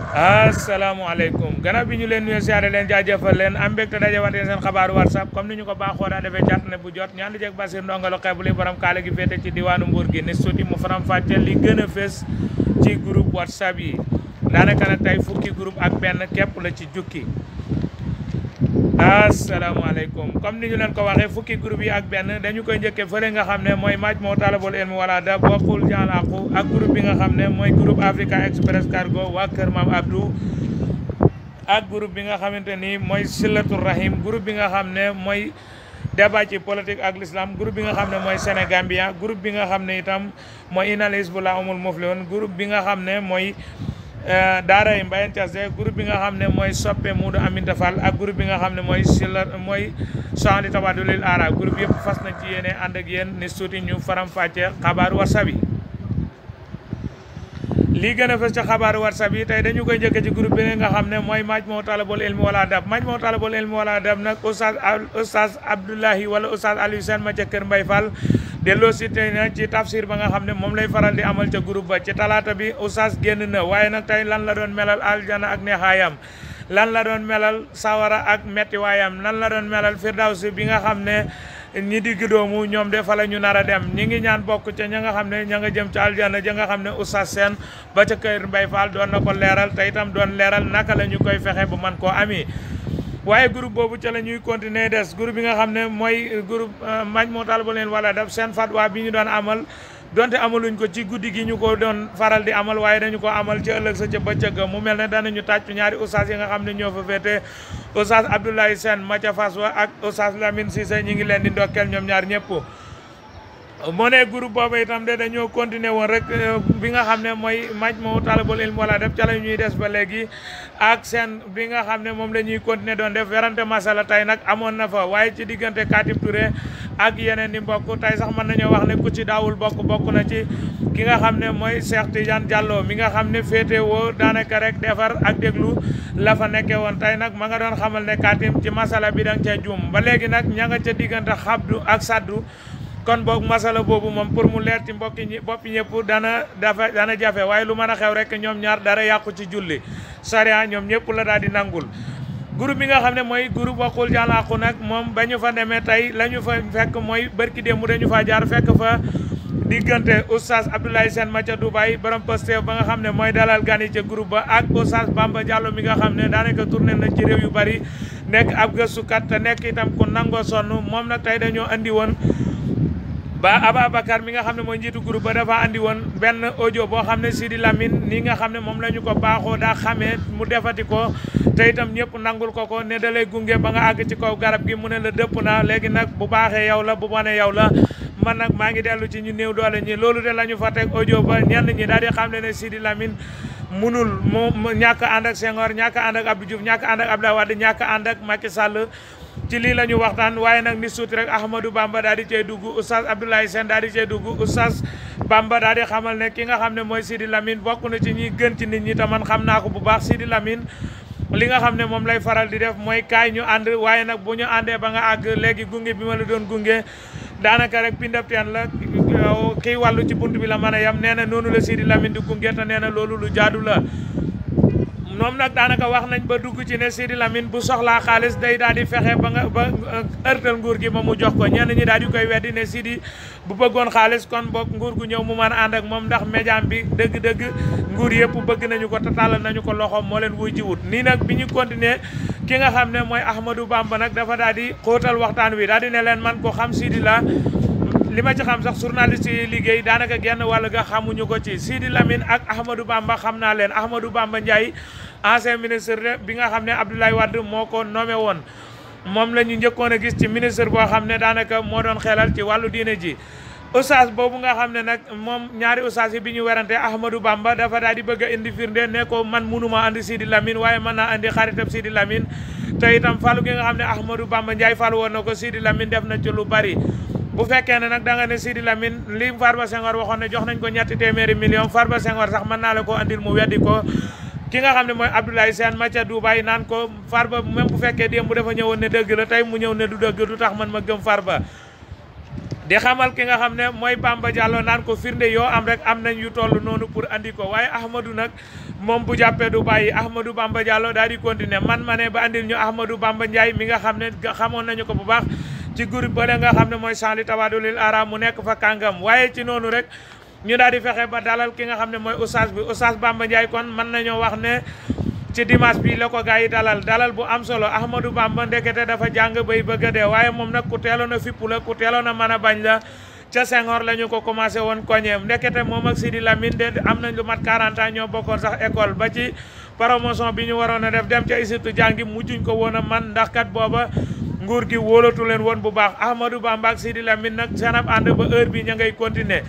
asalaamaaleykum gannaaw bi ñu leen nuyoo siyaare leen jaajëfal leen am mbégte dajewaatee seen xabaaru WhatsApp comme ni ñu ko baaxoo daa defee jàtt ne bu jot ñaan di jeg Basir Ndongo Lo xeebu li borom kaala gi féete ci diwaanu Mbour gi ne suuti mu faram fàcce li gën a fës ci groupe WhatsApp yi daanaka nag tey fukki groupe ak benn képp la ci jukki asalaamaaleykum comme ni ñu leen ko waxee fukki groupe yi ak benn dañu koy njëkkee fële nga xam ne mooy Majmahun Talabul Ilmi wal Adab bokkul jàllaqu ak groupe bi nga xam ne mooy groupe Africa Express Cargo waa Kër Maam Abdou ak groupe bi nga xamante ni mooy Silatul Rahim groupe bi nga xam ne mooy débat ci politique ak l'islam groupe bi nga xam ne mooy Sénégambia groupe bi nga xam ne itam mooy Inal Hizbullah Umul Muflihun groupe bi nga xam ne mooy daara yi Mbayeen Thiassé groupe bi nga xam ne mooy soppe Muudu Aminta Fall ak groupe bi nga xam ne mooy soxna di Tawadulil Ara groupe yëpp fas nañ ci yéene ànd ak yéen ni suuti ñu faram fàcce xabaaru WhatsApp yi lii gën a fës ci xabaaru WhatsApp yi tey dañu koy njëkk ci groupe bi nga xam ne mooy Majmahun Talabul Ilmi wal Adab Majmahun Talabul Ilmi wal Adab nag oustaz Abdoulahi wala oustaz Aliou Sène ma ca Kër Mbay Fall delloo si tey nag ci tafsir ba nga xam ne moom lay faral di amal ca groupe ba ci talaata bi oustaz génn na waaye nag tey lan la doon melal aljana ak neexaayam lan la doon melal sawara ak mettiwaayam lan la doon melal firdawsi bi nga xam ne ñi digg doomu ñoom de fa la ñu nar a dem ñi ngi ñaan bokk ca ña nga xam ne ña nga jëm ca aljana ja nga xam ne oustaz Sène ba ca Kër Mbay Fall doon na ko leeral te itam doon leeral naka la ñu koy fexe bu man koo ami waaye groupe boobu ca la ñuy continuer des groupe bi nga xam ne mooy groupe Majmahun Talabul Ilmi wal Adab seen fatwa bi ñu doon amal donte amaluñ ko ci guddi gi ñu ko doon faral di amal waaye dañu ko amal ci ëllëg sa ca bëccëg mu mel ne danañu tàccu ñaari oustaz yi nga xam ne ñoo fa féete oustaz Abdoulaye Sène ma ca Fass wa ak oustaz Lamine Cissé ñi ngi leen di ndokkeel ñoom ñaar ñëpp moo ne groupe boobu itam de dañoo continuer woon rek bi nga xam ne mooy Majmahun Talabul Ilmi wal Adab ca la ñuy des ba léegi ak seen bi nga xam ne moom la ñuy continuer doon def werante masala tey nag amoon na fa waaye ci diggante Katib Touré ak yeneen di mbokk tey sax mën nañoo wax ne ku ci daawul bokk na ci ki nga xam ne mooy Cheikh Tidiane Diallo mi nga xam ne féete woo daanaka rek defar ak déglu la fa nekkee woon tey nag ma nga doon xamal ne Katib ci masala bi danga ca juum ba léegi nag ña nga ca diggante xabdu ak saddu kon boog masala boobu moom pour mu leer ci mbokki ñi boppi ñëpp dana jafe waaye lu mën a xew rek ñoom ñaar dara yàqu ci julli sariya ñoom ñëpp la daal di nangul groupe bi nga xam ne mooy groupe waxul jàllaqu nag moom ba ñu fa demee tey la ñu fa fekk mooy bërki démb dañu fa jaar fekk fa diggante oustaz Abdoulaye Sène ma ca Dubaï borom Pastef ba nga xam ne mooy dalal gan yi ca groupe ba ak oustaz Bamba Diallo mi nga xam ne daanaka tourné na ci réew yu bari nekk ab gëstukat te nekk itam ku nangoo sonn moom nag tey dañoo andi woon ba Ababacar mi nga xam ne mooy njiitu groupe ba dafa andi woon benn audio boo xam ne Sidi Lamine ni nga xam ne moom la ñu ko baaxoo daa xamee mu defati ko te itam ñëpp nangul ko ne da lay gunge ba nga àgg ci kaw garab gi mu ne la dëpp na léegi nag bu baaxee yow la bu bonee yow la man nag maa ngi dellu ci ñu néew doole ñi loolu de la ñu fa teg audio ba ñenn ñi daal di xam ne Sidi Lamine munul mu ñàkk ànd ak Senghor ñàkk ànd ak Abdou Diouf ñàkk ànd ak Abdoulaye Wade ñàkk ànd ak Macky Sall ci lii la ñu waxtaan waaye nag ni suuti rek Ahmadou Bamba daal di cey dugg oustaz Abdoulaye Sène daal di cey dugg oustaz Bamba daal di xamal ne ki nga xam ne mooy Sidi Lamine bokk na ci ñi gën ci nit ñi te man xam naa ko bu baax Sidi Lamine li nga xam ne moom lay faral di def mooy kaay ñu ànd waaye nag bu ñu àndee ba nga àgg léegi gunge bi ma la doon gunge daanaka rek pindab teen la kii wàllu ci bunt bi la mën a yem nee na noonu la Sidi Lamine di gunge te nee na loolu lu jaadu la moom nag daanaka wax nañ ba dugg ci ne Sidi Lamine bu soxlaa xaalis day daal di fexe ba ërtal nguur gi ba mu jox ko ñenn ñi daal di koy weddi ne Sidi bu bëggoon xaalis kon boog nguur gu ñëw mu mën a ànd ak moom ndax médiam bi dëgg-dëgg nguur yëpp bëgg nañu ko te tàllal nañu ko loxoom moo leen wuy ji wut nii nag bi ñu continuer ki nga xam ne mooy Ahmadou Bamba nag dafa daal di xóotal waxtaan wi daal di ne leen man ko xam Sidi la li ma ci xam sax journaliste yi liggéey daanaka genn wàll ga xamuñu ko ci Sidi Lamine ak Ahmadou Bamba xam naa leen Ahmadou Bamba Ndiaye ancien ministre bi nga xam ne Abdoulaye Wade moo ko nommé woon moom la ñu njëkkoon a gis ci ministre boo xam ne daanaka moo doon xelal ci wàllu diine ji oustaz boobu nga xam ne nag moom ñaari oustaz yi bi ñu werante Ahmadou Bamba dafa daal di bëgg a indi firnde ne ko man munuma andi Sidi Lamine waaye mën naa andi xaritab Sidi Lamine te itam falu gi nga xam ne Ahmadou Bamba Ndiaye falu woon na ko Sidi Lamine def na ci lu bari bu fekkee ne nag da nga ne Sidi Lamine li Farba Senghor waxoon ne jox nañ ko ñetti téeméeri million Farba Senghor sax mën naa la ko andil mu weddi ko ki nga xam ne mooy Abdoulaye Sène ma ca Dubaï naan ko Farba même bu fekkee démb bu dafa ñëwoon ne dëgg la tey mu ñëw ne du dëgg du tax man ma gëm Farba di xamal ki nga xam ne mooy Bamba Diallo naan ko firnde yoo am rek am nañ yu toll noonu pour andi ko waaye Ahmadou nag moom bu jàppee du bàyyi Ahmadou Bamba Diallo daal di continuer man ma ne ba andil ñu Ahmadou Bamba Ndiaye mi nga xam ne xamoon nañu ko bu baax ci groupe ba nga xam ne mooy Saint-Louis Tawadulil Ara mu nekk fa kàngam waaye ci noonu rek ñu daal di fexe ba dalal ki nga xam ne mooy oustaz bi oustaz Bamba Ndiaye kon mën nañoo wax ne ci dimanche bi la ko gars yi dalal bu am solo Ahmadou Bamba ndekete dafa jàng bay bëgg a dee waaye moom nag ku teeloon a fippu la ku teeloon a mën a bañ la ca Senghor la ñu ko commencé woon koñeem ndekete moom ak Sidi Lamine de am nañ lu mat 40 ans ñoo bokkoon sax école ba ci promotion bi ñu waroon a def dem ca institut jàngi mujjuñ ko woon a man ndax kat booba nguur gi wóolatu leen woon bu baax Ahmadou Bamba ak Sidi Lamine nag seen ab ànd ba heure bi ña ngay continuer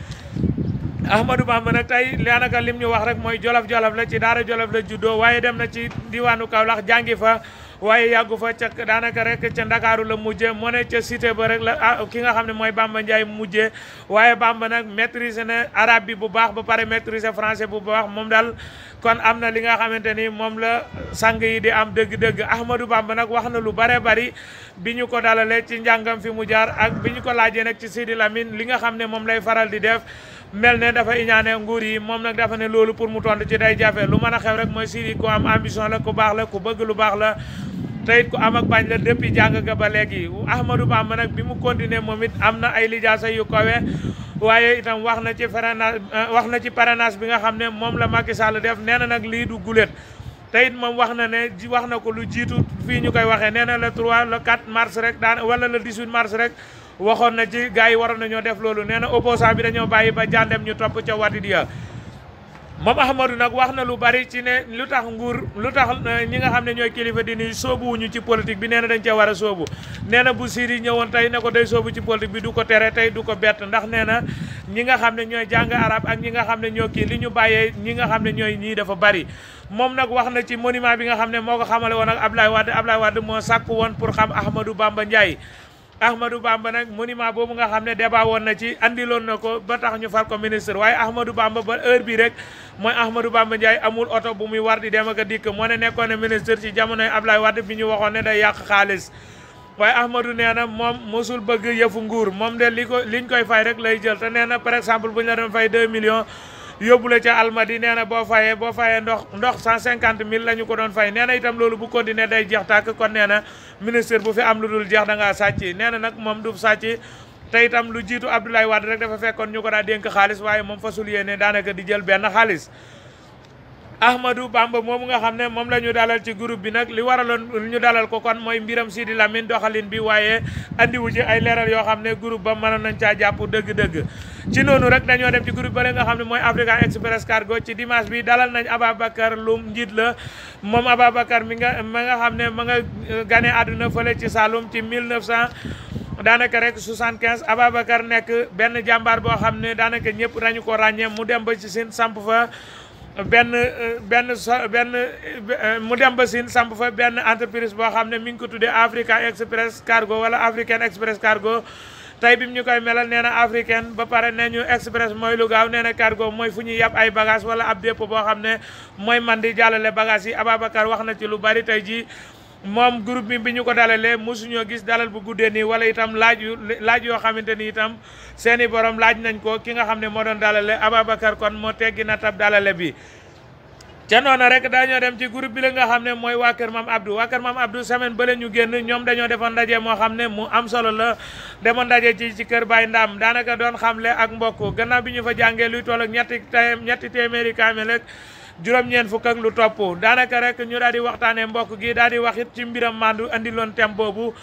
Ahmadou Bamba nag tey daanaka lim ñu wax rek mooy jolof-jolof la ci daara jolof la juddoo waaye dem na ci diwaanu Kaolack jàngi fa waaye yàggu fa ca daanaka rek ca Ndakaaru la mujje moo ne ca cité ba rek la ki nga xam ne mooy Bamba Ndiaye mujje waaye Bamba nag maîtriser na arabe bi bu baax ba pare maîtriser français bu baax moom daal kon am na li nga xamante ni moom la sang yi di am dëgg-dëgg Ahmadou Bamba nag wax na lu bare bari bi ñu ko dalalee ci njàngam fi mu jaar ak bi ñu ko laajee nag ci Sidi Lamine li nga xam ne moom lay faral di def mel ne dafa iñaane nguur yi moom nag dafa ne loolu pour mu tontu ci day jafe lu mën a xew rek mooy Sidi ku am ambition la ku baax la ku bëgg lu baax la te it ku am ak bañ la depuis jàng ga ba léegi Ahmadou Bamba nag bi mu continuer moom it am na ay lijaasa yu kawe waaye itam wax na ci parrainage bi nga xam ne moom la Macky Sall def nee na nag lii du gulet te it moom wax na ko lu jiitu fii ñu koy waxee nee na le 3 le 4 mars rek wala le 18 mars rek waxoon na ci gars yi waroon nañoo def loolu nee na opposant bi dañoo bàyyi ba jàndem ñu topp ca Wadidia moom Ahmadou nag wax na lu bari ci ne lu tax ñi nga xam ne ñooy kilifa di ni soobuwuñu ci politique bi nee na dañ cee war a soobu nee na bu Siri ñëwoon tey ne ko day soobu ci politique bi du ko tere tey du ko bett ndax nee na ñi nga xam ne ñooy jàng arab ak ñi nga xam ne ñoo kii li ñu bàyyee ñi nga xam ne ñooy ñii dafa bari moom nag wax na ci monument bi nga xam ne moo ko xamale woon ak Ablaye Wade moo sàkku woon pour xam Ahmadou Bamba Ndiaye Ahmadou Bamba nag monument boobu nga xam ne débat woon na ci andiloon na ko ba tax ñu far ko ministre waaye Ahmadou Bamba ba heure bi rek mooy Ahmadou Bamba Ndiaye amul oto bu muy war di dem ak a dikk moo ne nekkoon ne ministre ci jamonoy Ablaye Wade bi ñu waxoon ne day yàq xaalis waaye Ahmadou nee na moom mosul bëgg yëfu nguur moom de liñ koy fay rek lay jël te nee na par exemple bu ñu la doon fay 2 millions yóbbu la ca Almadi nee na boo fayee ndox 150 000 la ñu ko doon fay nee na itam loolu bu continuer day jeex tàkk kon nee na ministre bu fi am lu dul jeex da ngaa sàcc nee na nag moom du sàcc te itam lu jiitu Abdoulaye Wade rek dafa fekkoon ñu ko daa dénk xaalis waaye moom fasul yéene daanaka di jël benn xaalis Ahmadou Bamba moomu nga xam ne moom la ñu dalal ci groupe bi nag li waraloon ñu dalal ko kon mooy mbiram Sidi Lamine doxalin bi waaye andiwu ci ay leeral yoo xam ne groupe ba mënoon nañ caa jàpp dëgg-dëgg ci noonu rek dañoo dem ci groupe ba nga xam ne mooy African Express Cargo ci dimanche bi dalal nañ Ababacar Loum njiit la moom Ababacar ma nga xam ne ma nga gane àdduna fële ci Saloum ci 1900 daanaka rek 75 Ababacar nekk benn jàmbaar boo xam ne daanaka ñëpp dañu ko ràññee mu dem ba ci Sine samp fa mu dem ba Sine samp fa benn entreprise boo xam ne mi ngi ko tuddee African Express Cargo wala African Express Cargo tey bi mu ñu koy melal nee na africaine ba pare nee ñu express mooy lu gaaw nee na cargo mooy fu ñuy yàpp ay bagage wala ab dépôt boo xam ne mooy man di jàllale bagage yi Ababacar wax na ci lu bari tey jii moom groupe bi ñu ko dalalee mosuñoo gis dalal bu guddee nii wala itam laaj yoo xamante ni itam seeni borom laaj nañ ko ki nga xam ne moo doon dalale Ababacar kon moo teggi na tab dalale bi ca noona rek dañoo dem ci groupe bi la nga xam ne mooy waa Kër Maam Abdou semaine bële ñu génn ñoom dañoo defoon ndaje moo xam ne mu am solo la demoon ndaje ci kër Baye Ndam daanaka doon xamle ak mbokk gannaaw bi ñu fa jàngee luy toll ak ñetti téeméeri kaamil ak juróom-ñeent fukk ak lu topp daanaka rek ñu daal di waxtaanee mbokk gi daal di wax it ci mbiram mandu andiloon thème boobu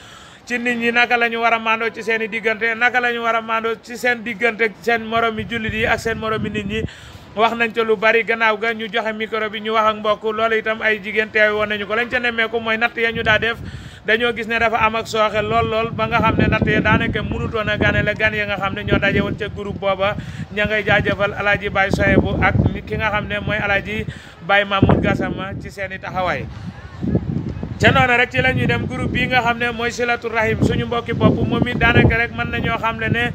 ci nit ñi naka la ñu war a mandoo ci seen i diggante naka la ñu war a mandoo ci seen diggante seen moromi jullit yi ak seen moromi nit ñi wax nañ ca lu bari gannaaw ga ñu joxe micro bi ñu wax ak mbokk loolu itam ay jigéen teewe woon nañu ko lañ ca nemmeeku mooy natt ya ñu daa def dañoo gis ne dafa am ak sooxe lool ba nga xam ne natt ya daanaka mënutoon a ganale gan ya nga xam ne ñoo daje woon ca groupe booba ña ngay jaajëfal alaaji Baye Soyebu ak ki nga xam ne mooy alaaji Baye Mamoud Gassama ci seen i taxawaay ca noonu rek ci la ñuy dem groupe bii nga xam ne mooy Silatu Rahim suñu mbokki bopp moom it daanaka rek mën nañoo xam le ne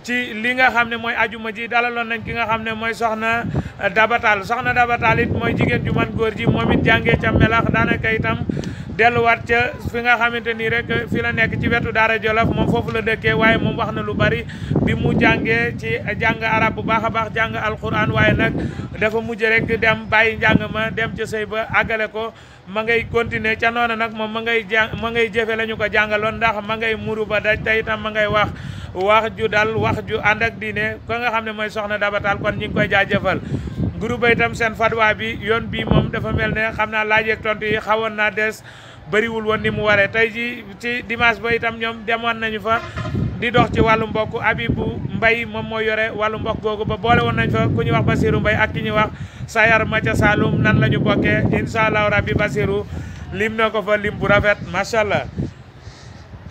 ci li nga xam ne mooy ajuma ji dalaloon nañ ki nga xam ne mooy soxna Dabatal it mooy jigéen ju man góor ji moom it jàngee ca melax daanaka itam delluwaat ca fi nga xamante ni rek fi la nekk ci wetu Daara Jolof moom foofu la dëkkee waaye moom wax na lu bari bi mu jàngee ci jàng arab bu baax a baax jàng alquran waaye nag dafa mujj rek dem bàyyi njàng ma dem ca sëy ba àggale ko ma ngay continuer ca noonu nag moom ma ngay jëfe la ñu ko jàngaloon ndax ma ngay muru ba daj te itam ma ngay wax ju dal wax ju ànd ak diine ko nga xam ne mooy soxna Daba Tall kon ñi ngi koy jaajëfal groupe itam seen fatwa bi yoon bii moom dafa mel ne xam naa laaj ak tontu yi xawoon naa des bëriwul woon ni mu waree tey ji ci dimanche ba itam ñoom demoon nañu fa di dox ci wàllu mbokk Abibou Mbaye moom moo yore wàllu mbokk googu ba boole woon nañ fa ku ñuy wax Basirou Mbaye ak ki ñuy wax Sayar Maca Saloum nan la ñu bokkee incha allah rabbi Basirou lim na ko fa lim bu rafet macha allah.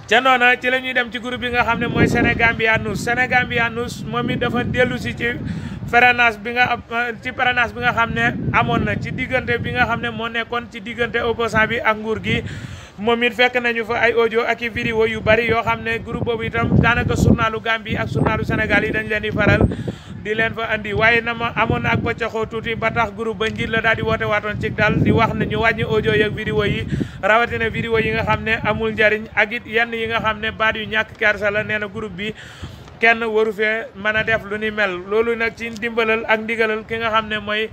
ca noona ci la ñuy dem ci groupe bi nga xam ne mooy Sénégambia News moom it dafa dellu si ci parrainage bi nga xam ne amoon na ci diggante bi nga xam ne moo nekkoon ci diggante opposant bi ak nguur gi moom it fekk nañu fa ay audio ak i vidéo yu bari yoo xam ne groupe boobu itam daanaka journalu Gambie ak journalu Sénégal yi dañ leen di faral di leen fa andi waaye na ma amoon na ak bëccaxoo tuuti ba tax groupe ba njiit la daal di woote waatoon ci daal di wax ne ñu wàññi audio yi ak vidéo yi rawatina vidéo yi nga xam ne amul njariñ ak it yenn yi nga xam ne baat yu ñàkk kersa la nee na groupe bi kenn waru fee mën a def lu ni mel loolu nag ci ndimbalal ak ndigalal ki nga xam ne mooy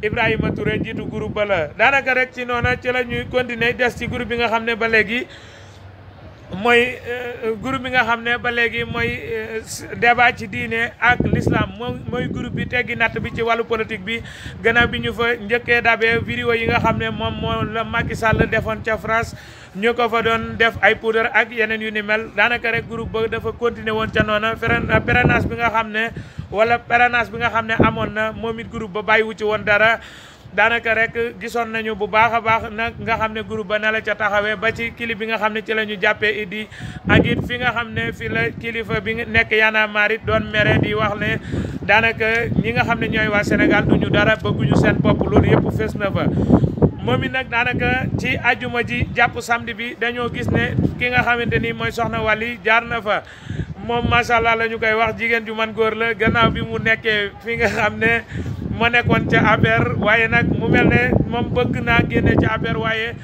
Ibrahima Touré jiitu groupe ba la daanaka rek ci noona ci la ñuy continuer des ci groupe bi nga xam ne ba léegi mooy groupe bi nga xam ne ba léegi mooy débat ci diine ak l'islam mooy groupe bi teggi natt bi ci wàllu politique bi gannaaw bi ñu fa njëkkee dabee vidéo yi nga xam ne moom moo la Macky Sall defoon ca France ñu ko fa doon def ay poudre ak yeneen yu ni mel daanaka rek groupe ba dafa continuer woon ca noona parrainage bi nga xam ne wala parrainage bi nga xam ne amoon na moom it groupe ba bàyyiwu ci woon dara daanaka rek gisoon nañu bu baax a baax nag nga xam ne groupe ba ne la ca taxawee ba ci clip bi nga xam ne ci la ñu jàppee Idi ak it fi nga xam ne fi la kilifa bi nekk Y'en a marre doon mere di wax ne daanaka ñi nga xam ne ñooy waa Sénégal duñu dara bëgguñu seen bopp loolu yëpp fees na fa moom it nag daanaka ci ajuma ji jàpp samedi bi dañoo gis ne ki nga xamante ni mooy soxna Wali jaar na fa moom macha allah la ñu koy wax jigéen ju man góor la gannaaw bi mu nekkee fi nga xam ne moo nekkoon ca APR waaye nag mu mel ne moom bëgg naa génne ca APR waaye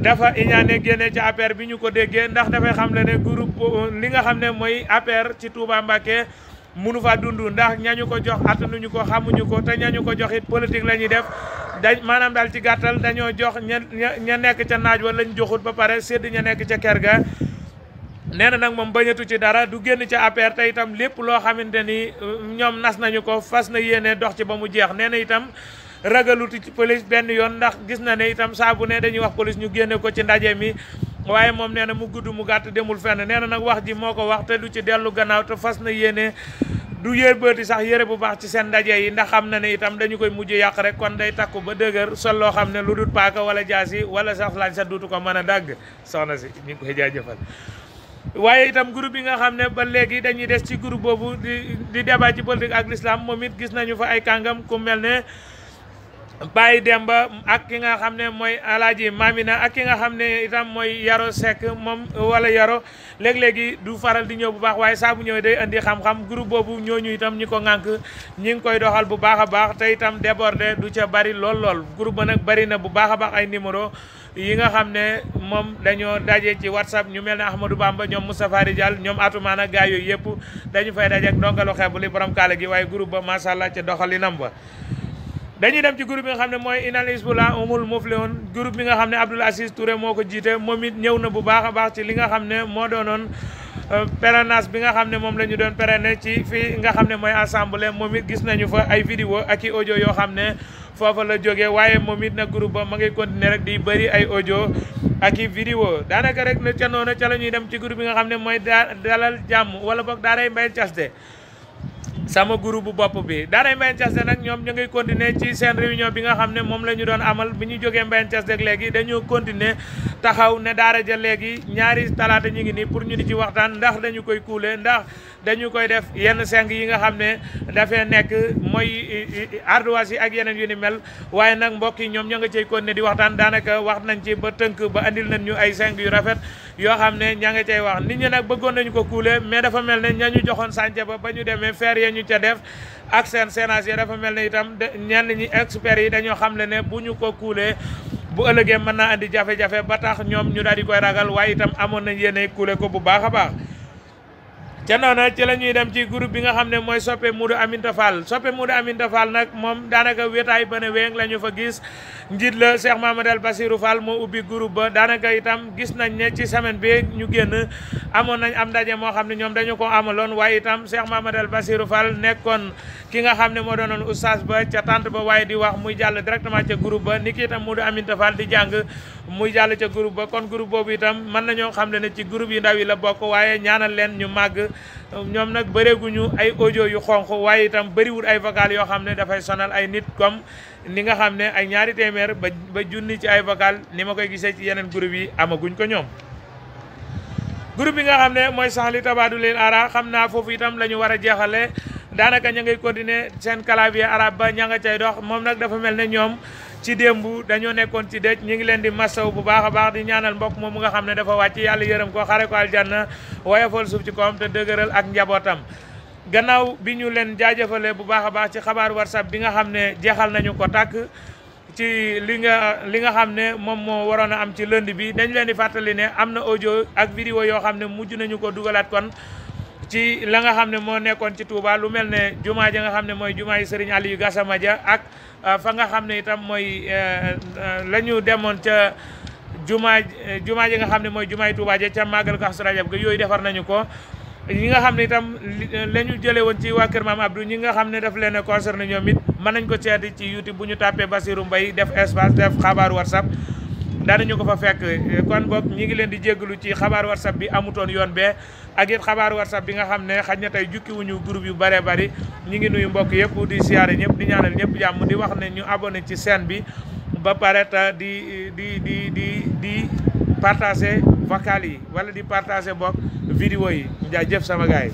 dafa iñaane génne ca APR bi ñu ko déggee ndax dafay xam le ne groupe li nga xam ne mooy APR ci Touba Mbacké munu fa dund ndax ñañu ko jox attanuñu ko xamuñu ko te ñañu ko jox it politique la ñuy def maanaam daal ci gàttal dañoo jox ña nekk ca naaj wa lañ joxut ba pare sédd ña nekk ca kër ga nee na nag moom bañatu ci dara du génn ca APR te itam lépp loo xamante ni ñoom nas nañu ko fas na yéene dox ci ba mu jeex nee na itam ragaluti ci police benn yoon ndax gis na ne itam saa bu ne dañuy wax police ñu génne ko ci ndaje mi waaye moom nee na mu gudd mu gàtt demul fenn nee na nag wax ji moo ko wax te du ci dellu gannaaw te fas na yéene du yërbëti sax yëre bu baax ci seen ndaje yi ndax xam na ne itam dañu koy mujj yàq rek kon day takku ba dëgër sol loo xam ne lu dul paaka wala jaasi wala sax lañ sa duutu ko mën a dagg soxna si ñu ngi koy jaajëfal waaye itam groupe bi nga xam ne ba léegi dañuy des ci groupe boobu di débat ci politique ak l'islam moom it gis nañu fa ay kàngam ku mel ne Baye Demba ak ki nga xam ne mooy Alaaji Mamina ak ki nga xam ne itam mooy Yaro Seck moom wala Yaro léeg-léegi du faral di ñëw bu baax waaye saa bu ñëwee day indi xam-xam groupe boobu ñooñu itam ñi ko ŋànk ñi ngi koy doxal bu baax a baax te itam débordé du ca bari lool groupe ba nag bari na bu baax a baax ay numéro yi nga xam ne moom dañoo daje ci WhatsApp ñu mel ne Ahmadou Bamba ñoom Moustapha Rijal ñoom Atoumane ak gaa yooyu yëpp dañu fay daje ak ndongalu xeebu li borom kaala gi waaye groupe ba macha allah ca doxalinam ba dañuy dem ci groupe bi nga xam ne mooy Inal Hizbullah Umul Muflihun groupe bi nga xam ne Abdoul Aziz Touré moo ko jiite moom it ñëw na bu baax a baax ci li nga xam ne moo doonoon parrainage bi nga xam ne moom la ñu doon parrainé ci fii nga xam ne mooy assemblée moom it gis nañu fa ay vidéo ak i audio yoo xam ne foofa la jógee waaye moom it nag groupe ba ma ngay continuer rek di bëri ay audio ak i vidéo daanaka rek na ca noonu ca la ñuy dem ci groupe bi nga xam ne mooy dalal jàmm wala boog daaray Mbaye Thiasté sama groupe bu bopp bi daaray Mbaye Thiasté nag ñoom ñu ngay continuer ci seen réunion bi nga xam ne moom la ñu doon amal bi ñu jógee Mbaye Thiasté léegi dañoo continuer taxaw ne daara ja léegi ñaari talaata ñu ngi nii pour ñu di ci waxtaan ndax dañu koy kuule ndax dañu koy def yenn seng yi nga xam ne dafee nekk mooy ardoise yi ak yeneen yu ni mel waaye nag mbokk yi ñoom ñoo nga cay continuer di waxtaan daanaka wax nañ ci ba tënk ba andil nañ ñu ay seng yu rafet yoo xam ne ña nga cay wax nit ñi nag bëggoon nañu ko kuule mais dafa mel ne ña ñu joxoon sànce ba ñu demee feer ya ñu ca def ak seen sénage yi dafa mel ne itam ñenn ñi experts yi dañoo xam ne bu ñu ko kuulee bu ëllëgee mën naa andi jafe-jafe ba tax ñoom ñu daal di koy ragal waaye itam amoon nañ yéene kuule ko bu baax a baax. ca noona ci la ñuy dem ci groupe bi nga xam ne mooy soppe Modou Aminta Fall soppe Modou Aminta Fall nag moom daanaka wéetaay ba ne wéeng la ñu fa gis njiit la Cheikh Mamadou Bassirou Fall moo ubbi groupe ba daanaka itam gis nañ ne ci semaine bi ñu génn amoon nañ am ndaje moo xam ne ñoom dañu ko amaloon waaye itam Cheikh Mamadou Bassirou Fall nekkoon ki nga xam ne moo doonoon oustaz ba ca tante ba waaye di wax muy jàll directement ca groupe ba ni ki itam Modou Aminta Fall di jàng muy jàll ca groupe ba kon groupe boobu itam mën nañoo xam ne ci groupe yu ndaw yi la bokk waaye ñaanal leen ñu màgg ñoom nag bëreeguñu ay audio yu xonq waaye itam bëriwul ay vocal yoo xam ne dafay sonal ay nit comme ni nga xam ne ay ñaari téeméer ba junni ci ay vocal ni ma koy gisee ci yeneen groupe yi amaguñ ko ñoom. groupe bi nga xam ne mooy Sahli Tabadulil Ara xam naa foofu itam la ñu war a jeexale daanaka ña ngay continuer seen clavier arabe ba ña nga cay dox moom nag dafa mel ne ñoom ci démb dañoo nekkoon ci dëj ñu ngi leen di massaw bu baax a baax di ñaanal mbokk moom mu nga xam ne dafa wàcc yàlla yërëm ko xare ko aljanna woyofal suuf ci kawam te dëgëral ak njabootam. gannaaw bi ñu leen jaajëfalee bu baax a baax ci xabaaru WhatsApp bi nga xam ne jeexal nañu ko tàkk ci li nga xam ne moom moo waroon a am ci lënd bi dañ leen di fàttali ne am na audio ak vidéo yoo xam ne mujj nañu ko dugalaat kon ci la nga xam ne moo nekkoon ci Touba lu mel ne jumaa ja nga xam ne mooy jumaa yi Serigne Aliou Gassama ja ak fa nga xam ne itam mooy la ñu demoon ca jumaa ji nga xam ne mooy jumaa yi Touba ja ca màggal Kazu Rajab ga yooyu defar nañu ko ñi nga xam ne itam la ñu jëlee woon ci waa Kër Maam Abdou ñi nga xam ne daf leen a concerné ñoom it mën nañ ko seeti ci YouTube bu ñu tàppee Bassirou Mbaye def espace def xabaaru WhatsApp daanañu ko fa fekk kon boog ñi ngi leen di jéggalu ci xabaaru WhatsApp bi amutoon yoon bee ak it xabaaru WhatsApp bi nga xam ne xaj na tey jukkiwuñu groupe yu bëree bëri ñi ngi nuyu mbokk yëpp di siyaare ñëpp di ñaanal ñëpp jàmm di wax ne ñu abonné ci chaîne bi ba pare ta di partager vocal yi wala di partager bokk vidéo yi jaajëf sama gars yi